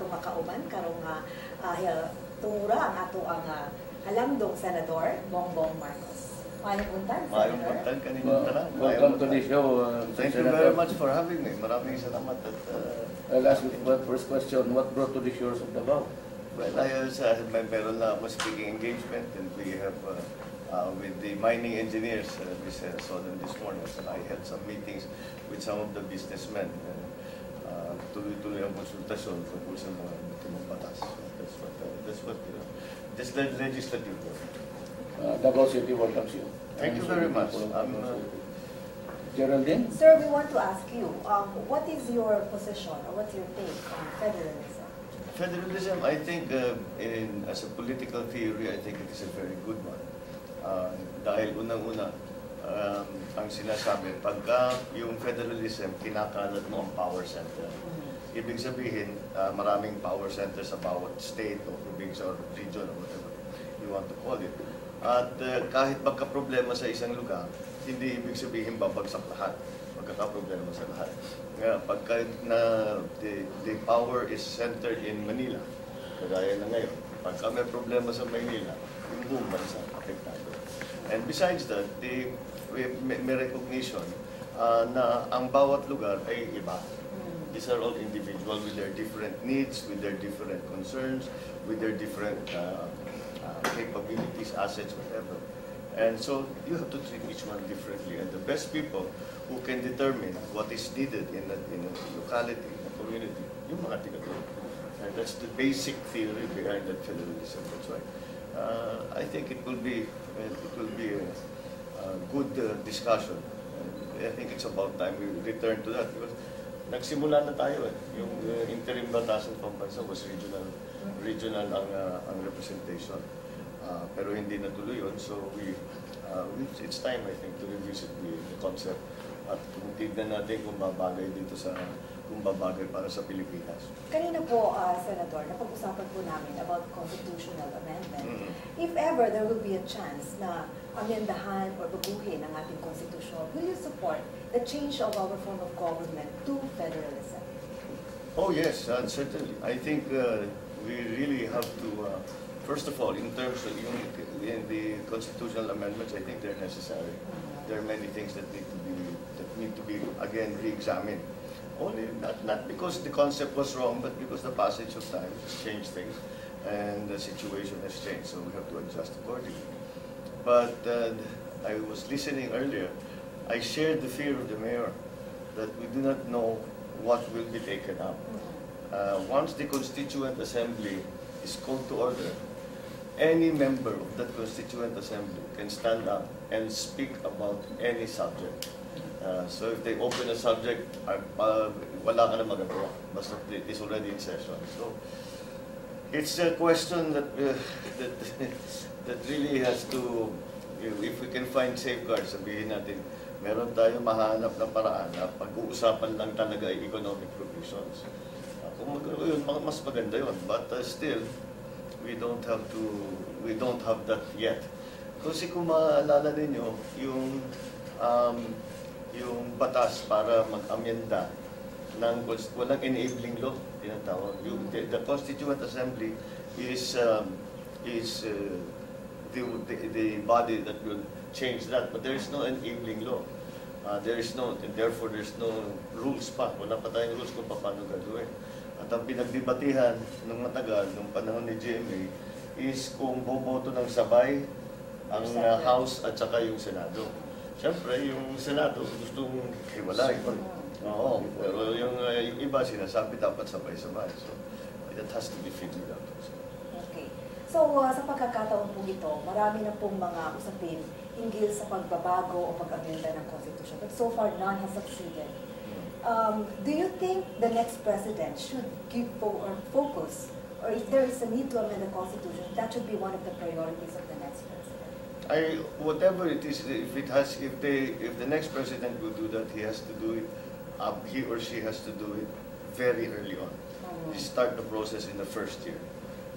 karong makauman, karong tungura ang ato ang halamdong Senador Bongbong Marcos. Mayong untan, Mayong Senator. untan kaninong tanan. Welcome to the show. Thank you very much for having me. Maraming salamat. I'll ask you the first question. What brought to the shores of Davao? Well, meron na ako speaking engagement, and we have with the mining engineers, we saw them this morning, and I had some meetings with some of the businessmen. Tuloy-tuloy ang konsultasyon tungkol sa mga batas. That's what this legislative work. Davao City welcomes you. Thank you very much. Geraldine? Sir, we want to ask you, what is your position or what's your take on federalism? Federalism, I think, as a political theory, I think it is a very good one. Dahil unang-una, ang sinasabi, pagka yung federalism, kinakalat mo ang power center. Ibig sabihin, maraming power center sa bawat state o province or region or whatever you want to call it. At kahit magka-problema sa isang lugar, hindi ibig sabihin babagsak lahat. Magkaka-problema sa lahat. Pagka the power is centered in Manila, kagaya na ngayon, pagka may problema sa Manila, yung buong bansa apektado. And besides that, may recognition na ang bawat lugar ay iba. These are all individual with their different needs, with their different concerns, with their different capabilities, assets, whatever. And so you have to treat each one differently. And the best people who can determine what is needed in a locality, in a community, yung mga tiga-doon. And that's the basic theory behind that federalism. That's why I think it will be a good discussion. And I think it's about time we return to that because nagsimula na tayo Yung interim batasan pambansa was regional ang representation. Pero hindi natuloy yun, so it's time, I think, to revisit the concept at tignan natin kung babagay dito kung babagay para sa Pilipinas. Kanina po, Senator, napag-usapan po namin about constitutional amendment. If ever there will be a chance na amendahan or baguhin ang ating constitution, will you support the change of our form of government to federalism? Oh yes, certainly. I think we really have to first of all, in terms of the constitutional amendments, I think they're necessary. There are many things that need to be again re-examined. Only not because the concept was wrong, but because the passage of time has changed things, and the situation has changed, so we have to adjust accordingly. But I was listening earlier. I shared the fear of the mayor that we do not know what will be taken up. Once the Constituent Assembly is called to order, any member of that Constituent Assembly can stand up and speak about any subject. So if they open a subject, wala ka na magagawa. Basta it is already in session. So it's a question that really has to, if we can find safeguards, sabihin natin, meron tayo mahanap na paraan na pag-uusapan lang talaga ay economic provisions. Kung yun, mas maganda yun. But still, we don't have that yet. Kasi kung maalala ninyo, yung batas para mag-amyenda ng walang enabling law, tinatawag. The Constituent Assembly is the body that will change that, but there is no enabling law. Therefore there's no rules pa. Wala pa tayong rules kung paano gagawin. At ang pinagdebatihan ng matagal, ng panahon ni GMA, is kung boboto ng sabay ang House at saka yung Senado. Siyempre, yung Senado gustong hiwalay. Oo, pero yung iba sinasabi dapat sabay-sabay. So, that has to be figured out. Okay. So, sa pagkakataon po ito, marami na pong mga usapin hinggil sa pagbabago o pag-amenda ng Constitution. But so far, none has succeeded. Do you think the next president should give or focus, or if there is a need to amend the Constitution, that should be one of the priorities of the next president? Whatever it is, if the next president will do that, he has to do it. He or she has to do it very early on. Start the process in the first year.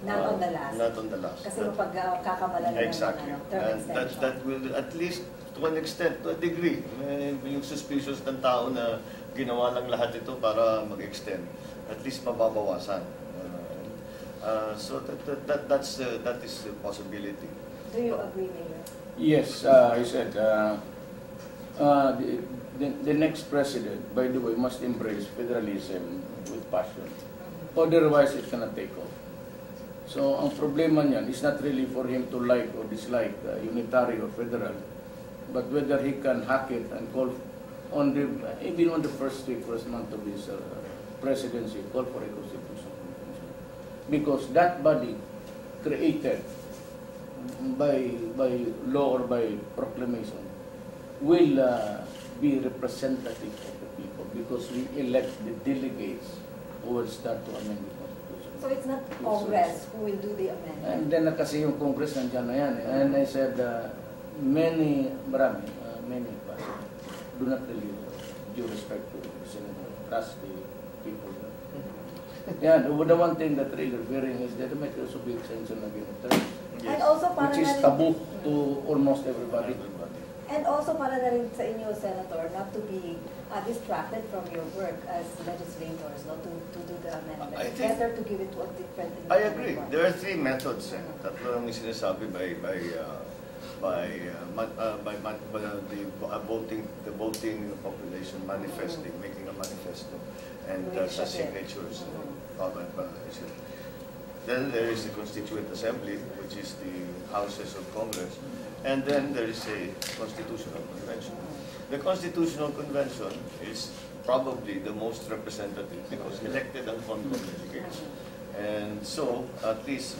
Not on the last. Not on the last. Kasi mapagkakamalan na exactly. ng term extension. That will, at least to an extent, to a degree, yung suspicious ng tao na ginawa lang lahat ito para mag-extend, at least mababawasan. So that is a possibility. Do you agree, Mayor? Yes, I said the next president, by the way, must embrace federalism with passion. Otherwise, it cannot take off. So, ang problema niyan is not really for him to like or dislike unitary or federal, but whether he can hack it and call on the, even on the first month of his presidency, call for a constitutional convention. Because that body created by law or by proclamation will be representative of the people because we elect the delegates who will start to amend the Constitution. So it's not Congress who will do the amendment? And then kasi yung Congress nandiyan na yan. And I said, many pa, do not really due respect to the Senator, trust the people. Yeah, the one thing that really fearing is that there might also be extension again of term. And also para Which is na rin- taboo to almost everybody. And also para na rin sa inyo, Senator, not to be distracted from your work as legislators, not to do the amendment. I think- Better to give it to a different... I agree. There are three methods. Tatlo lang yung sinasabi by the voting population manifesting, making a manifesto, and sa signatures. Then there is the Constituent Assembly, which is the houses of Congress, and then there is a Constitutional Convention. The Constitutional Convention is probably the most representative because elected ang Congress delegates. And so, at least,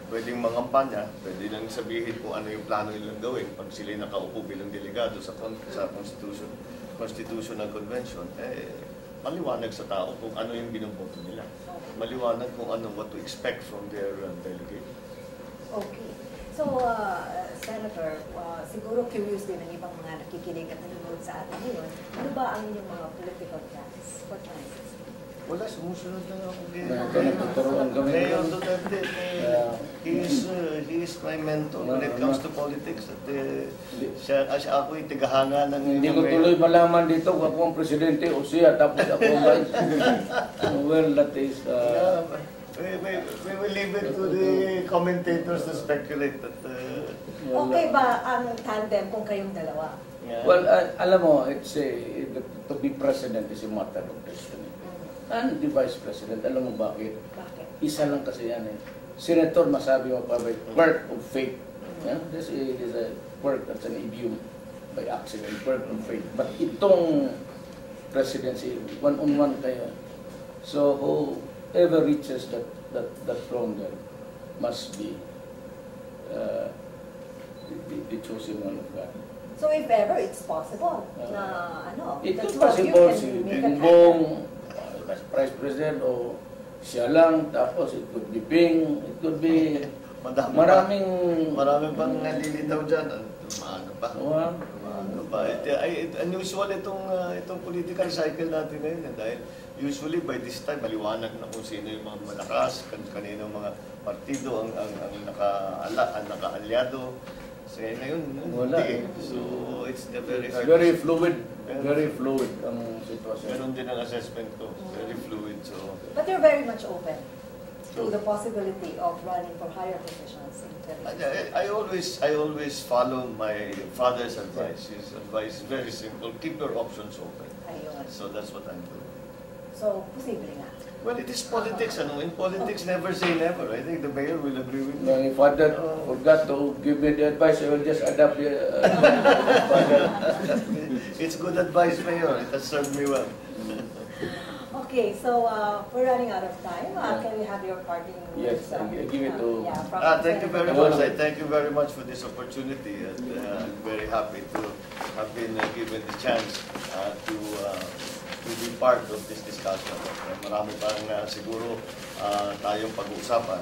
pwedeng mangampanya, pwede lang sabihin kung ano yung plano nilang gawin pag sila'y nakaupo bilang delegado sa Constitutional Convention, maliwanag sa tao kung ano yung binoboto nila. Maliwanag kung ano, what to expect from their delegate. Okay. So, Senator, siguro curious din ang ibang mga nakikinig at nanonood sa atin ngayon. Ano ba ang inyong mga political plans? What plans? Wala, sumusunod na ako. Nagtuturuan kami. Mayor Duterte, he is my mentor when it comes to politics. At siya ako'y tigahanga ng... Hindi ko tuloy malaman dito kung ako ang presidente o siya, tapos ako ang vice. Well, that is... We will leave it to the commentators to speculate that... Okay ba ang tandem kung kayong dalawa? Well, alam mo, to be president is a matter of destiny. And the vice president, alam mo bakit? Bakit? Isa lang kasi yan eh. Senator, masabi mo pa ba, work of faith. Yeah? This is a work, that's an idiom by accident, work of faith. But itong presidency, one-on-one kayo. So whoever reaches that throne there must be the chosen one of God. So if ever it's possible na ano, It the could two of you possible can si make an Bongbong, Vice Vice President, o siya lang, tapos it could be Ping, it could be Maraming pang nalilitaw dyan. Ano pa? Wow. Ano pa? Unusual itong political cycle natin ngayon. Dahil usually by this time, maliwanag na kung sino yung mga malakas, kanino mga partido ang nakaalyado. So ngayon, Wala. hindi. So it's the Very fluid. Very fluid ang sitwasyon. Meron din ang assessment ko. Very fluid. So But you're very much open to the possibility of running for higher positions in 2020. I always follow my father's advice. His advice is very simple. Keep your options open. Ayun. So that's what I'm doing. So, posible nga. Well, it is politics. In politics, never say never. I think the mayor will agree with me. My father forgot to give me the advice, I will just adapt the It's good advice, Mayor. It has served me well. Okay, so we're running out of time. Yeah. Can we have your parting Yes, words? I give it to- from Thank you very Senator much. I thank you very much for this opportunity. And, I'm very happy to have been given the chance to be part of this discussion. Marami pang siguro tayong pag-uusapan.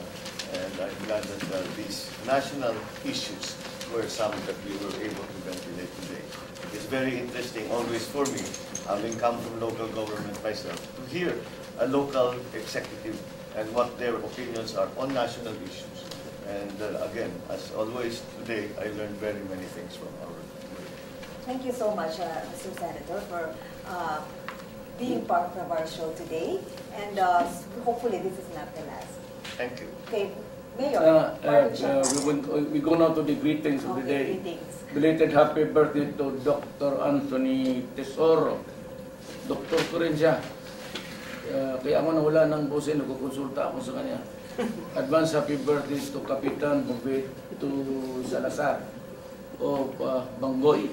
And I'm glad that these national issues were some that we were able to ventilate today. It's very interesting always for me, having come from local government myself, to hear a local executive and what their opinions are on national issues. And again, as always, today I learned very many things from our work. Thank you so much, Mr. Senator, for being part of our show today. And hopefully this is not the last. Thank you. Okay, Mayor, Marvin Siangla. We go now to the greetings of the Okay, day. greetings. Belated happy birthday to Dr. Anthony Tesoro. Doktor ko rin siya. Kaya ako nawala ng bosin, nagkukonsulta ako sa kanya. Advance happy birthday to Kapitan to Salazar of Bangoy.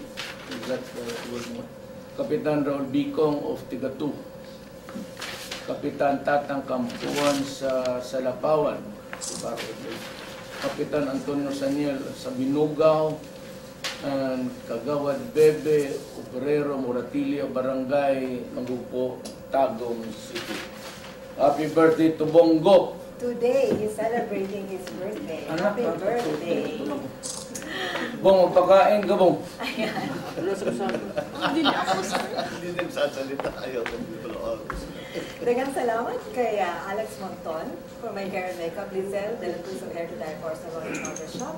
Is that word mo? Kapitan Raul Bicong of Tigatu. Kapitan Tatang Kampuan sa Salapawan. Kapitan Antonio Saniel sa Binugaw. And Kagawad Bebe, Operero, Moratilia, Barangay, Magupo, Tagum City. Happy birthday to Bongo! Today, he's celebrating his birthday. Anak, Happy birthday. Bong, magpakain ka, Bong. Ayan. Hindi din sasalita. Ayaw ng people all. Dagang salamat kay Alex Monton for my hair and makeup, Lizelle de la Cruz of Hair to Dye for Salon and Barber Shop,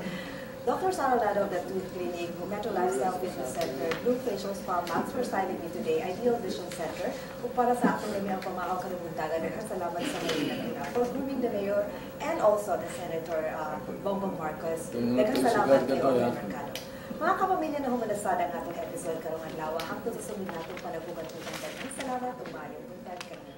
Dr. Sara Lado of the Tooth Clinic, Metro Lifestyle Fitness Center, Blue Facial Spa, Max for styling me today, Ideal Vision Center, ug para sa akong dami ang pamaaw kanundagan, daghang salamat sa mga for grooming the mayor and also the Senator Bongbong Marcos. Daghang salamat kay Oliver Mercado. Mga kapamilya na humalasad ang atong episode karong adlaw hangtod sa sunod natong panagugan-ugan. Daghang salamat ug maayong buntag kami.